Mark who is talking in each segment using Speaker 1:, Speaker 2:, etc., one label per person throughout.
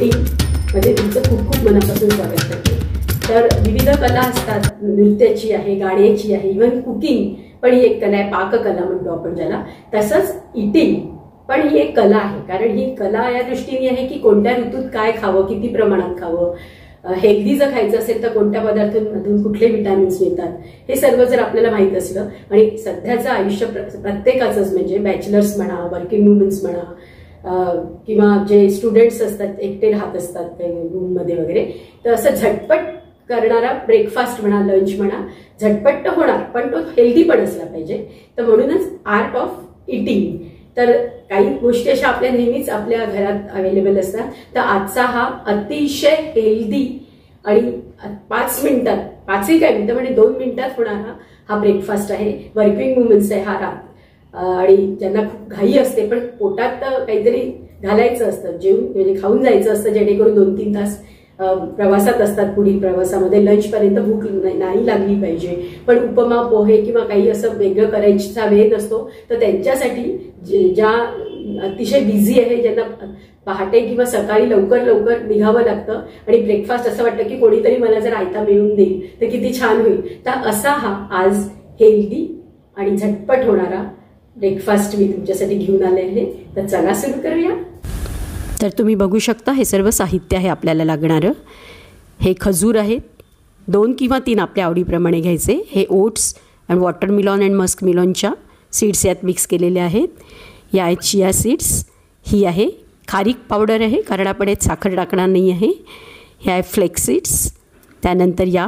Speaker 1: मध्ये तुमचं खूप खूप मनापासून स्वागत करते. तर विविध कला असतात, नृत्याची आहे, गाण्याची आहे, इव्हन कुकिंग पण ही एक कला आहे, पाककला म्हणतो आपण ज्याला. तसंच इटिंग पण ही एक कला आहे. कारण ही कला या दृष्टीने आहे की कोणत्या ऋतूत काय खावं, किती प्रमाणात खावं, हेल्दी जर खायचं असेल तर कोणत्या पदार्थांमधून कुठले विटॅमिन्स मिळतात, हे सर्व जर आपल्याला माहीत असलं. आणि सध्याचं आयुष्य प्रत्येकाचंच, म्हणजे बॅचलर्स म्हणा, वर्किंग वुमन्स म्हणा, किंवा जे स्टुडंट्स असतात, एकटे राहत असतात रूममध्ये वगैरे, तर असं झटपट करणारा ब्रेकफास्ट म्हणा, लंच म्हणा, झटपट तर होणार पण तो हेल्दी पण असला पाहिजे. तर म्हणूनच आर्ट ऑफ इटिंग. तर काही गोष्टी अशा आपल्या नेहमीच आपल्या घरात अवेलेबल असतात. तर आजचा हा अतिशय हेल्दी आणि 5 मिनिटात, 5ही काय मिनिटं म्हणजे 2 मिनिटात होणारा हा ब्रेकफास्ट आहे. वर्किंग वुमन्स आहे हा रात, आणि ज्यांना खूप घाई असते पण पोटात काहीतरी घालायचं असतं, जेवून म्हणजे खाऊन जायचं असतं, जेणेकरून 2-3 तास प्रवासात असतात. पुढील प्रवासामध्ये लंचपर्यंत भूक नाही लागली पाहिजे. पण उपमा, पोहे किंवा काही असं वेगळं करायचा वेळ नसतो, तर त्यांच्यासाठी ज्या अतिशय बिझी आहे, ज्यांना पहाटे किंवा सकाळी लवकर लवकर निघावं लागतं आणि ब्रेकफास्ट असं वाटतं की कोणीतरी मला जर आयता मिळून देईल तर किती छान होईल, तर असा हा आज हेल्दी आणि झटपट होणारा ब्रेकफास्ट मी तुमच्यासाठी घेऊन आले आहे. तर चला सुरू करूया.
Speaker 2: तर तुम्ही बघू शकता हे सर्व साहित्य आहे आपल्याला लागणारं. हे खजूर आहेत, 2 किंवा 3 आपल्या आवडीप्रमाणे घ्यायचे. हे ओट्स आणि वॉटरमिलॉन अँड मस्क मिलॉनच्या सीड्स यात मिक्स केलेले आहेत. या आहेत चिया सीड्स, ही आहे खारीक पावडर आहे, कारण आपण यात साखर टाकणार नाही आहे. हे आहे फ्लेक्स सीड्स. त्यानंतर या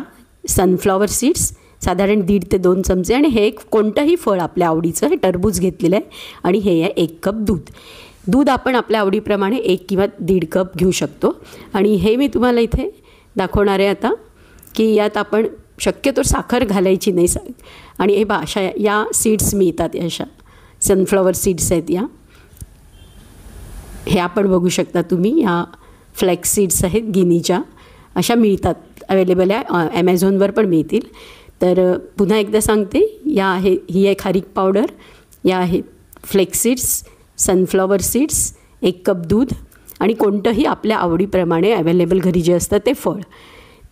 Speaker 2: सनफ्लॉवर सीड्स, साधारण 1.5 ते 2 चमचे. आणि हे एक कोणतंही फळ आपल्या आवडीचं, हे टरबूज घेतलेलं आहे. आणि हे आहे 1 कप दूध आपण आपल्या आवडीप्रमाणे 1 किंवा 1.5 कप घेऊ शकतो. आणि हे मी तुम्हाला इथे दाखवणार आहे आता, की यात आपण शक्यतो साखर घालायची नाही. आणि हे अशा या सीड्स मिळतात, अशा सनफ्लॉवर सीड्स आहेत या. हे आपण बघू शकता तुम्ही, या फ्लॅक्स सीड्स आहेत गिनीच्या, अशा मिळतात, अवेलेबल आहे, ॲमेझॉनवर पण मिळतील. तर पुन्हा एकदा सांगते, ही आहे खारीक पावडर, या आहेत flax seeds, sunflower seeds, 1 cup दूध आणि कोणतंही आपल्या आवडीप्रमाणे अवेलेबल घरी जे असतं ते फळ.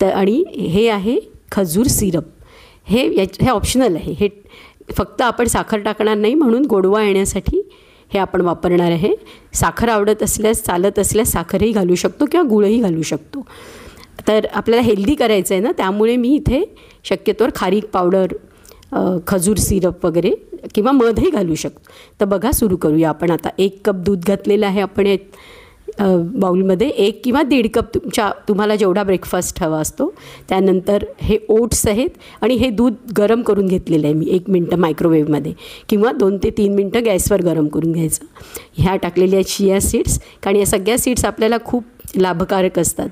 Speaker 2: तर आणि हे आहे खजूर सिरप. हे ऑप्शनल आहे, हे फक्त आपण साखर टाकणार नाही, म्हणून गोडवा येण्यासाठी हे आपण वापरणार आहे. साखर आवडत असल्यास, चालत असल्यास साखरही घालू शकतो किंवा गुळही घालू शकतो. तर आपल्याला हेल्दी करायचं आहे ना, त्यामुळे मी इथे शक्यतोवर खारीक पावडर, खजूर सिरप वगैरे किंवा मधही घालू शकतो. तर बघा, सुरू करूया आपण आता. 1 कप दूध घातलेलं आहे आपण बाउलमध्ये. 1 किंवा 1.5 कप तुम्हाला जेवढा ब्रेकफास्ट हवा असतो. त्यानंतर हे ओट्स आहेत, आणि हे दूध गरम करून घेतलेलं आहे मी 1 मिनटं मायक्रोवेव्हमध्ये, किंवा 2 ते 3 मिनटं गॅसवर गरम करून घ्यायचं. ह्या टाकलेल्या चिया सीड्स, कारण या सगळ्या सीड्स आपल्याला खूप लाभकारक असतात.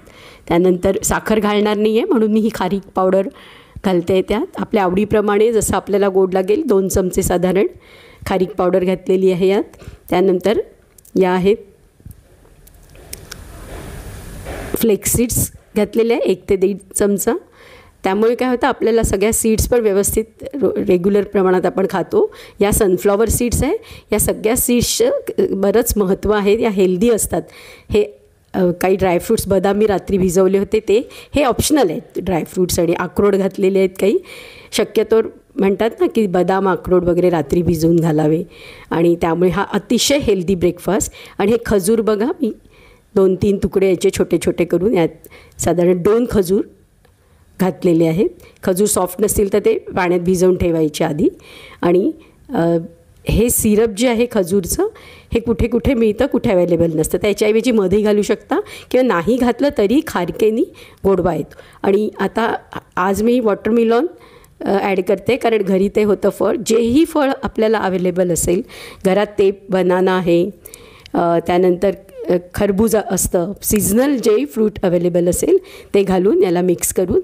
Speaker 2: त्यानंतर साखर घालणार नाही आहे, म्हणून मी ही खारीक पावडर घालते त्यात. आपल्या आवडीप्रमाणे जसं आपल्याला गोड लागेल 2 चमचे साधारण खारीक पावडर घातलेली आहे यात. त्यानंतर या आहेत फ्लेक्स सीड्स घातलेले आहे, 1 ते 1.5 चमचा. त्यामुळे काय होतं, आपल्याला सगळ्या सीड्स पण व्यवस्थित रेग्युलर प्रमाणात आपण खातो. या सनफ्लॉवर सीड्स आहे, या सगळ्या सीड्सचं बरंच महत्त्व आहे, या हेल्दी असतात. हे काही ड्रायफ्रूट्स, बदाम मी रात्री भिजवले होते, हे ऑप्शनल आहेत ड्रायफ्रूट्स. आणि अक्रोड घातलेले आहेत काही. शक्यतोवर म्हणतात ना की बदाम, अक्रोड वगैरे रात्री भिजवून घालावे, आणि त्यामुळे हा अतिशय हेल्दी ब्रेकफास्ट. आणि हे खजूर बघा, मी 2-3 तुकडे याचे छोटे छोटे करून यात साधारण 2 खजूर घातलेले आहेत. खजूर सॉफ्ट नसतील तर ते पाण्यात भिजवून ठेवायचे आधी. आणि हे सिरप जे आहे खजूरचं, हे कुठे कुठे मिळतं, कुठे अवेलेबल नसतं. त्याच्याऐवजी मध्ये घालू शकता, किंवा नाही घातलं तरी खारकेनी गोडवा येतो. आणि आता आज मी वॉटरमिलॉन ॲड करते, कारण घरी ते होतं फळ. जेही फळ आपल्याला अवेलेबल असेल घरात, ते बनाना आहे, त्यानंतर खरबूज असतं, सिजनल जेही फ्रूट अवेलेबल असेल ते घालून याला मिक्स करून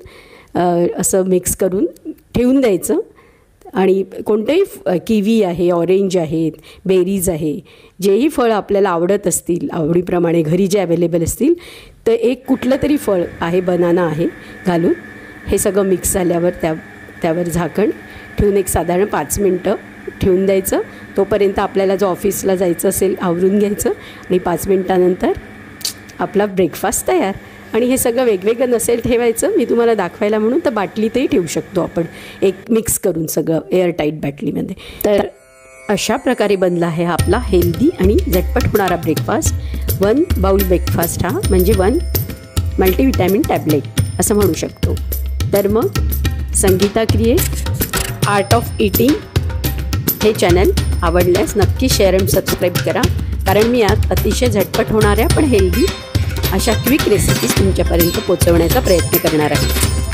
Speaker 2: असं मिक्स करून ठेवून द्यायचं. आणि कोणतेही किवी आहे, ऑरेंज आहेत, बेरीज आहे, जेही फळ आपल्याला आवडत असतील, आवडीप्रमाणे घरी जे अवेलेबल असतील, तर एक कुठलं तरी फळ आहे, बनाना आहे, घालून हे सगळं मिक्स झाल्यावर त्यावर झाकण ठेवून एक साधारण 5 मिनटं ठेवून द्यायचं. तोपर्यंत आपल्याला जो ऑफिसला जायचं असेल आवरून घ्यायचं, आणि 5 मिनटानंतर आपला ब्रेकफास्ट तयार. आणि हे सगळं वेगवेगळं नसेल ठेवायचं, मी तुम्हाला दाखवायला म्हणून तर बाटलीतही ठेवू शकतो आपण, एक मिक्स करून सगळं एअरटाईट बाटलीमध्ये. तर अशा प्रकारे बनला आहे हा आपला हेल्दी आणि झटपट होणारा ब्रेकफास्ट. 1 बाउल ब्रेकफास्ट हा म्हणजे 1 मल्टीविटॅमिन टॅबलेट असं म्हणू शकतो. तर मग Sangeeta create art of eating हे चॅनल आवडल्यास नक्की शेअर आणि सबस्क्राईब करा, कारण मी यात अतिशय झटपट होणाऱ्या पण हेल्दी अशा क्विक रेसिपीज तुमच्यापर्यंत पोहोचवण्याचा प्रयत्न करणार आहे.